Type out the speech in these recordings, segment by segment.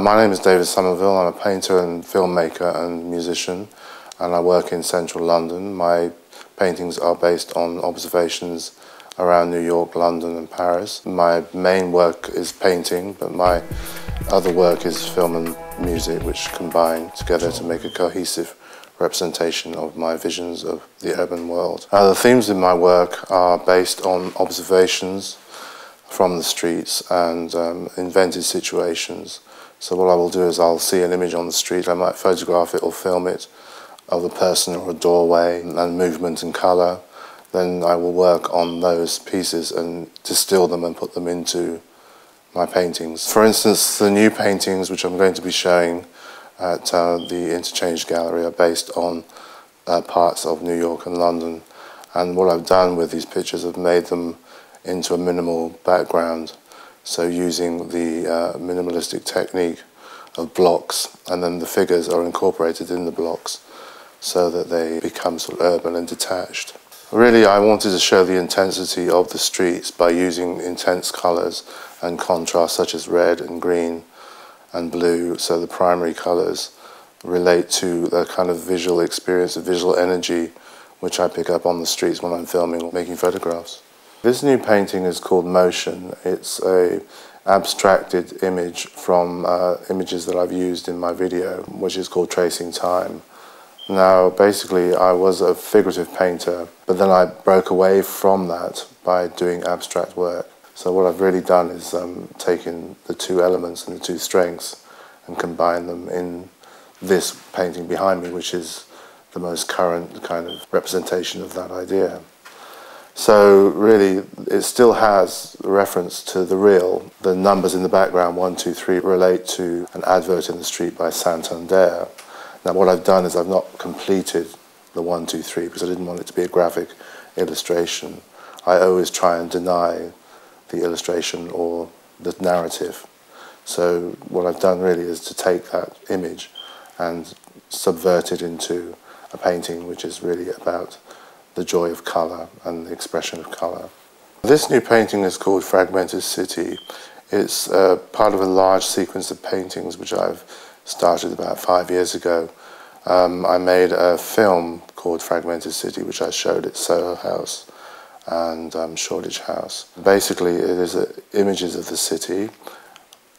My name is David Somerville. I'm a painter and filmmaker and musician, and I work in central London. My paintings are based on observations around New York, London and Paris. My main work is painting, but my other work is film and music, which combine together to make a cohesive representation of my visions of the urban world. The themes in my work are based on observations from the streets and invented situations. So what I will do is I'll see an image on the street, I might photograph it or film it of a person or a doorway and movement and colour. Then I will work on those pieces and distill them and put them into my paintings. For instance, the new paintings which I'm going to be showing at the Interchange gallery are based on parts of New York and London. And what I've done with these pictures, I've made them into a minimal background. So using the minimalistic technique of blocks, and then the figures are incorporated in the blocks so that they become sort of urban and detached. Really, I wanted to show the intensity of the streets by using intense colours and contrast such as red and green and blue, so the primary colours relate to the kind of visual experience, the visual energy which I pick up on the streets when I'm filming or making photographs. This new painting is called Motion. It's a abstracted image from images that I've used in my video, which is called Tracing Time. Now, basically, I was a figurative painter, but then I broke away from that by doing abstract work. So what I've really done is taken the two elements and the two strengths and combined them in this painting behind me, which is the most current kind of representation of that idea. So really, it still has reference to the real. The numbers in the background, 1, 2, 3, relate to an advert in the street by Santander. Now what I've done is I've not completed the 1, 2, 3 because I didn't want it to be a graphic illustration. I always try and deny the illustration or the narrative. So what I've done really is to take that image and subvert it into a painting which is really about the joy of colour and the expression of colour. This new painting is called Fragmented City. It's part of a large sequence of paintings which I've started about 5 years ago. I made a film called Fragmented City which I showed at Soho House and Shoreditch House. Basically it is images of the city.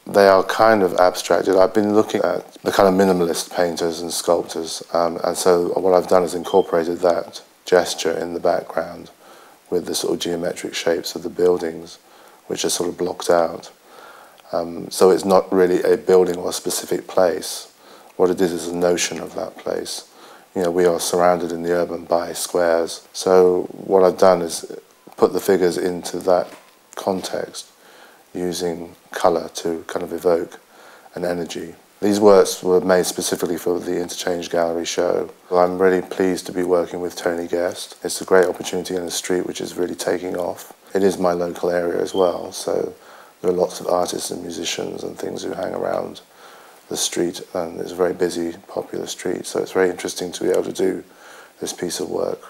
They are kind of abstracted. I've been looking at the kind of minimalist painters and sculptors, and so what I've done is incorporated that gesture in the background with the sort of geometric shapes of the buildings which are sort of blocked out. So it's not really a building or a specific place. What it is a notion of that place. You know, we are surrounded in the urban by squares. So what I've done is put the figures into that context using colour to kind of evoke an energy. These works were made specifically for the Interchange Gallery show. I'm really pleased to be working with Tony Guest. It's a great opportunity in a street which is really taking off. It is my local area as well, so there are lots of artists and musicians and things who hang around the street, and it's a very busy, popular street, so it's very interesting to be able to do this piece of work.